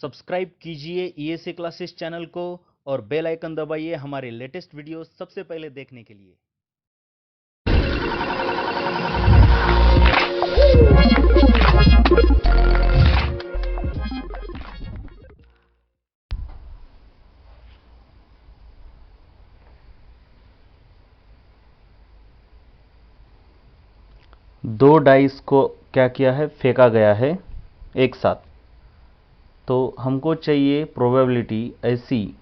Subscribe कीजिए ESA classes channel को और बेल आइकन दबाइए हमारे लेटेस्ट वीडियो सबसे पहले देखने के लिए। दो डाइस को क्या किया है, फेंका गया है एक साथ। तो हमको चाहिए प्रोबेबिलिटी ऐसी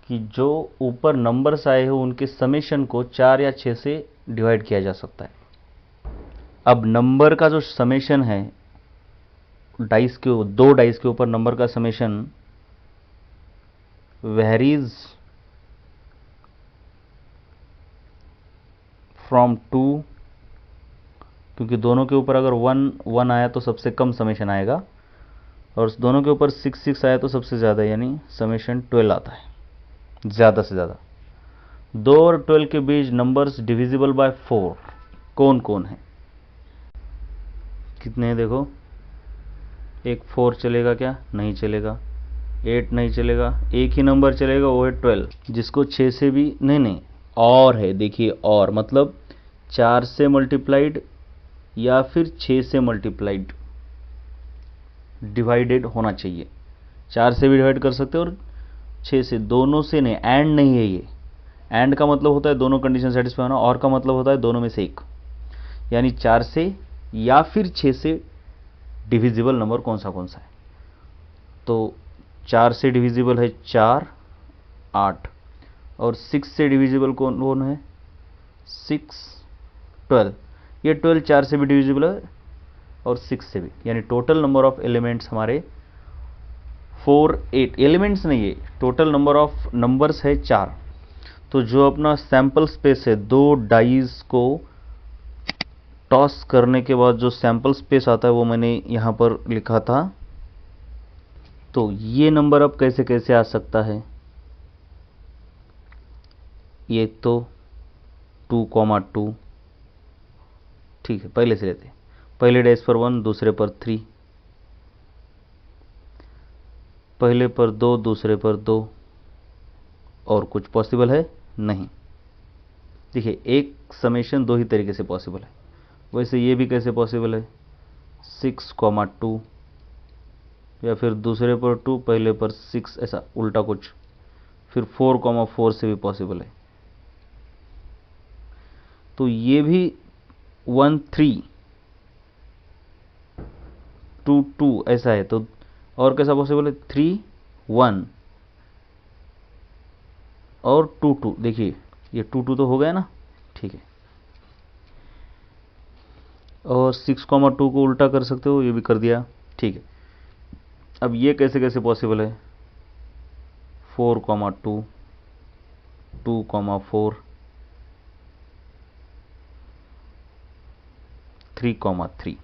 कि जो ऊपर नंबर्स आए हो उनके समेशन को 4 या 6 से डिवाइड किया जा सकता है। अब नंबर का जो समेशन है, दो डाइस के ऊपर नंबर का समेशन वेरीज फ्रॉम 2, क्योंकि दोनों के ऊपर अगर 1 आया तो सबसे कम समेशन आएगा, और दोनों के ऊपर 6 आया तो सबसे ज़्यादा, यानी समेशन 12 आता है ज़्यादा से ज़्यादा। 2 और 12 के बीच नंबर्स डिविजिबल बाय 4 कौन कौन है? कितने हैं देखो, एक 4 चलेगा क्या? नहीं चलेगा। 8 नहीं चलेगा। एक ही नंबर चलेगा, वो है 12, जिसको 6 से भी नहीं और है। देखिए, और मतलब 4 से मल्टीप्लाइड या फिर 6 से मल्टीप्लाइड डिवाइडेड होना चाहिए। 4 से भी डिवाइड कर सकते हो और 6 से, दोनों से नहीं। एंड नहीं है ये। एंड का मतलब होता है दोनों कंडीशन सेटिस्फाई होना, और का मतलब होता है दोनों में से एक, यानी 4 से या फिर 6 से डिविजिबल नंबर कौन सा है। तो 4 से डिविजिबल है 4, 8, और 6 से डिविजिबल कौन कौन है? 6, 12। ये 12 4 से भी डिविजिबल है और 6 से भी, यानी टोटल नंबर ऑफ एलिमेंट्स हमारे 4, 8 एलिमेंट्स नहीं है, टोटल नंबर ऑफ नंबर्स है 4। तो जो अपना सैंपल स्पेस है, दो डाइज को टॉस करने के बाद जो सैंपल स्पेस आता है वो मैंने यहाँ पर लिखा था। तो ये नंबर अब कैसे कैसे आ सकता है? ये तो 2,2, ठीक है, पहले से लेते हैं। पहले डैश पर 1, दूसरे पर 3, पहले पर 2, दूसरे पर 2, और कुछ पॉसिबल है? नहीं। देखिए, एक समेशन दो ही तरीके से पॉसिबल है। वैसे ये भी कैसे पॉसिबल है? 6,2, या फिर दूसरे पर 2, पहले पर 6, ऐसा उल्टा कुछ। फिर 4,4 से भी पॉसिबल है। तो ये भी 1, 3, 2, 2 ऐसा है। तो और कैसा पॉसिबल है? 3, 1 और 2, 2। देखिए, ये 2, 2 तो हो गया ना, ठीक है। और 6,2 को उल्टा कर सकते हो, ये भी कर दिया, ठीक है। अब ये कैसे कैसे पॉसिबल है? 4,2, 2,4, 3,3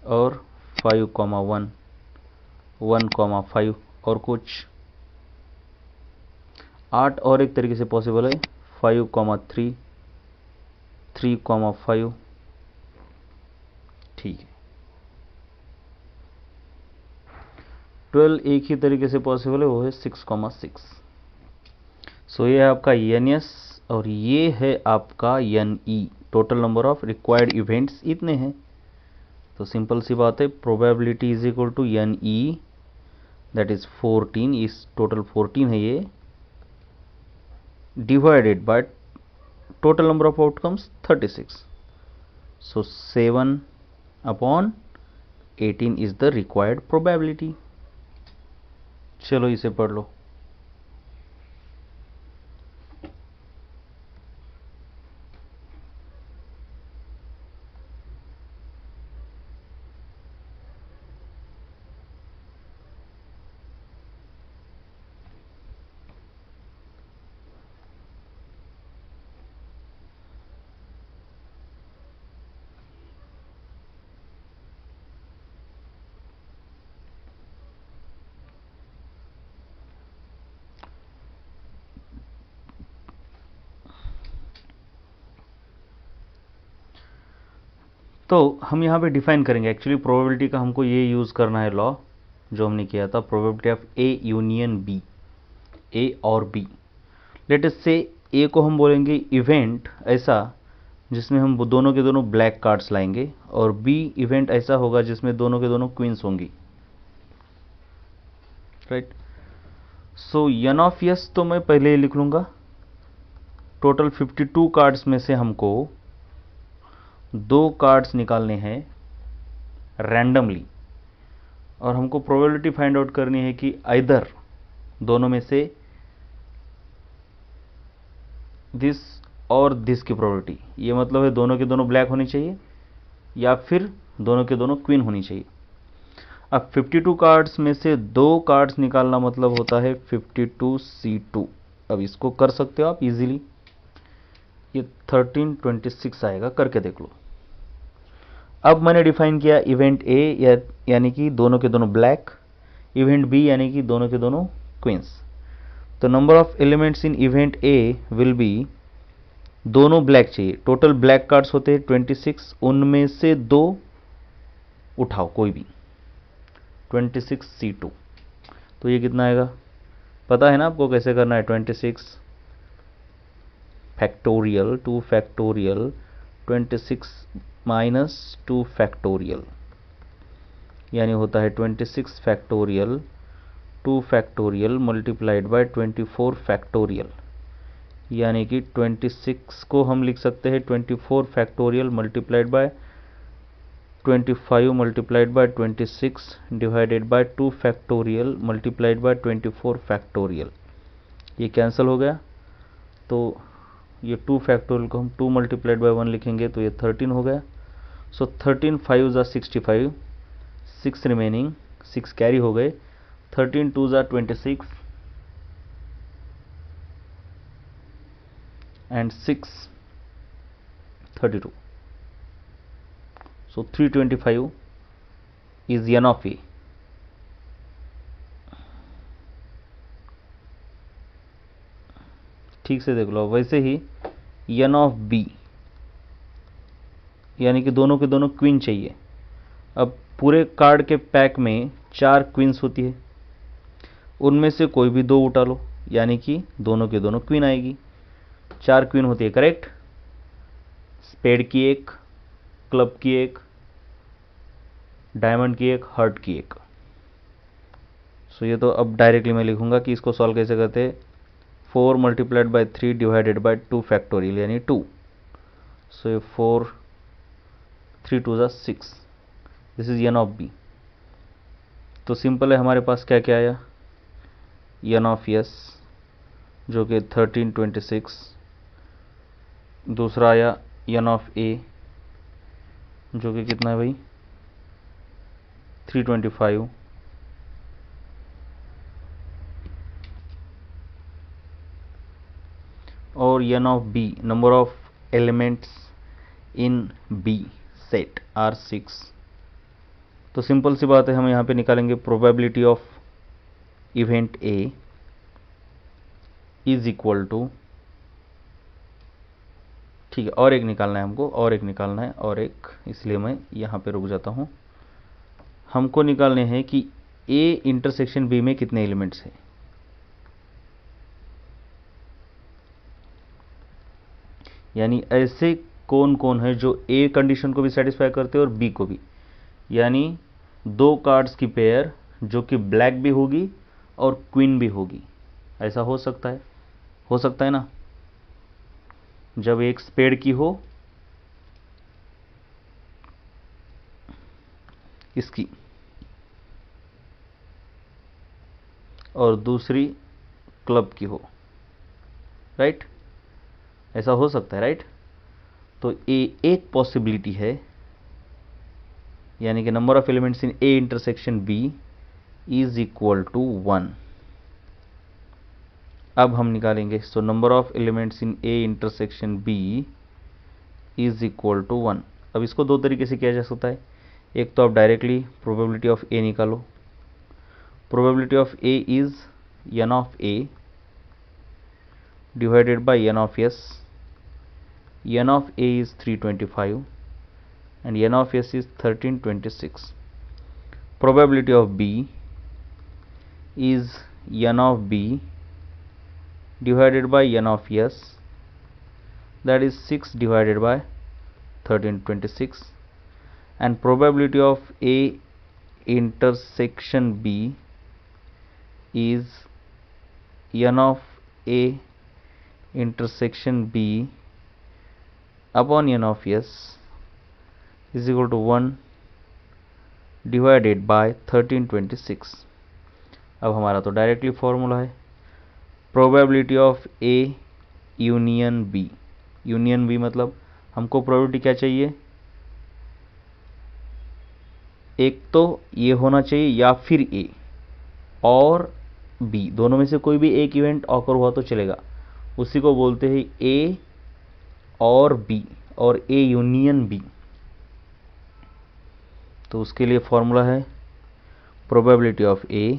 और 5,1, 1,5 और कुछ 8 और एक तरीके से पॉसिबल है, 5,3, 3,5, ठीक है। 12 एक ही तरीके से पॉसिबल है, वो है 6,6। सो ये है आपका एन और ये है आपका n total number of required events इतने हैं। तो सिंपल सी बात है, probability is equal to n that is 14, इस टोटल 14 है ये, divided by total number of outcomes 36। So 7/18 is the required probability. चलो इसे पढ़ लो। तो हम यहाँ पे डिफाइन करेंगे। एक्चुअली प्रोबेबिलिटी का हमको ये यूज़ करना है लॉ जो हमने किया था, probability of A union B, A और बी। लेट अस से ए को हम बोलेंगे इवेंट ऐसा जिसमें हम दोनों के दोनों ब्लैक कार्ड्स लाएंगे, और बी इवेंट ऐसा होगा जिसमें दोनों के दोनों क्वींस होंगी, right. So n of s तो मैं पहले ही लिख लूँगा। टोटल 52 कार्ड्स में से हमको 2 कार्ड्स निकालने हैं रैंडमली, और हमको प्रोबेबिलिटी फाइंड आउट करनी है कि आइदर दोनों में से दिस और दिस की प्रोबेबिलिटी, ये मतलब है दोनों के दोनों ब्लैक होनी चाहिए या फिर दोनों के दोनों क्वीन होनी चाहिए। अब 52 कार्ड्स में से 2 कार्ड्स निकालना मतलब होता है 52C2। अब इसको कर सकते हो आप इजीली, ये 1326 आएगा, करके देख लो। अब मैंने डिफाइन किया इवेंट ए यानी कि दोनों के दोनों ब्लैक, इवेंट बी यानी कि दोनों के दोनों क्वींस। तो number of elements in event A will be, दोनों ब्लैक चाहिए, टोटल ब्लैक कार्ड्स होते हैं 26, उनमें से 2 उठाओ कोई भी, 26C2। तो ये कितना आएगा पता है ना आपको कैसे करना है, 26 फैक्टोरियल 2 फैक्टोरियल 26 माइनस 2 फैक्टोरियल, यानी होता है 26 factorial 2 factorial multiplied by 24 factorial, यानी कि 26 को हम लिख सकते हैं 24 factorial multiplied by 25 multiplied by 26 divided by 2 factorial multiplied by 24 factorial. ये कैंसिल हो गया, तो ये 2 फैक्टोरियल को हम 2 मल्टीप्लाइड बाय 1 लिखेंगे तो ये 13 हो गया। सो 13 5 ज़ा 65, 6 रिमेनिंग, 6 कैरी हो गए, 13 2 ज़ा 26 and 6 32. So 325 is n of a. ठीक से देख लो। वैसे ही n ऑफ b, यानी कि दोनों के दोनों क्वीन चाहिए। अब पूरे कार्ड के पैक में 4 क्वींस होती है, उनमें से कोई भी 2 उठा लो, यानी कि दोनों के दोनों क्वीन आएगी। 4 क्वीन होती है, करेक्ट। स्पेड की एक, क्लब की एक, डायमंड की एक, हार्ट की एक। सो ये तो अब डायरेक्टली मैं लिखूंगा कि इसको सॉल्व कैसे करते हैं। 4 multiplied by 3 divided by 2 factorial यानी 2। सो ये 4 3 2 ज़ा 6, this is n of b। तो सिंपल है, हमारे पास क्या क्या आया, n ऑफ s जो कि 1326, दूसरा आया n ऑफ a जो कि कितना है भाई 325, और n of b, number of elements in b set are 6। तो सिंपल सी बात है, हम यहाँ पे निकालेंगे probability of event a is equal to, ठीक है, और एक निकालना है हमको, और एक निकालना है, और एक, इसलिए मैं यहाँ पे रुक जाता हूँ। हमको निकालने हैं कि a इंटरसेक्शन b में कितने एलिमेंट्स हैं। यानी ऐसे कौन कौन है जो a कंडीशन को भी सेटिस्फाई करते हैं और b को भी, यानी 2 कार्ड्स की पेयर जो कि ब्लैक भी होगी और क्वीन भी होगी। ऐसा हो सकता है ना, जब एक स्पेड की हो इसकी और दूसरी क्लब की हो, राइट, ऐसा हो सकता है, राइट। तो ए एक पॉसिबिलिटी है, यानी कि number of elements in A intersection B is equal to 1। अब हम निकालेंगे, so number of elements in A intersection B is equal to 1। अब इसको 2 तरीके से किया जा सकता है। एक तो आप डायरेक्टली प्रोबेबिलिटी ऑफ ए निकालो। Probability of A is n of a divided by n of s। n of a is 325 and n of s is 1326. Probability of b is n of b divided by n of s, that is 6 divided by 1326, and probability of a intersection b is n of a intersection b upon n of s is equal to 1 divided by 1326. अब हमारा तो directly formula है probability of A union B. Union B मतलब हमको probability क्या चाहिए, एक तो ये होना चाहिए या फिर ए और बी, दोनों में से कोई भी एक इवेंट ऑकर हुआ तो चलेगा, उसी को बोलते हैं ए और बी और ए यूनियन बी। तो उसके लिए फॉर्मूला है probability of A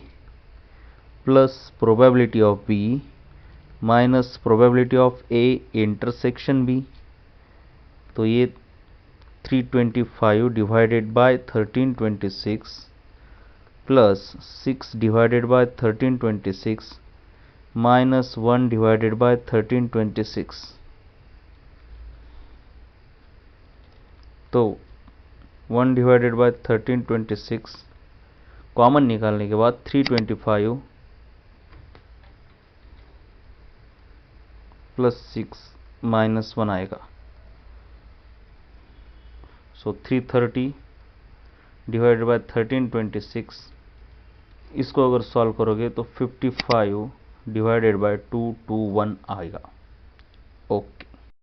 plus probability of B minus probability of A intersection B. तो ये 325 divided by 1326 plus 6 divided by 1326 minus 1 divided by 1326। तो 1 डिवाइडेड बाय 1326 कॉमन निकालने के बाद 325 प्लस 6 माइनस 1 आएगा। सो 330 डिवाइडेड बाय 1326, इसको अगर सॉल्व करोगे तो 55 डिवाइडेड बाय 221 आएगा। ओके।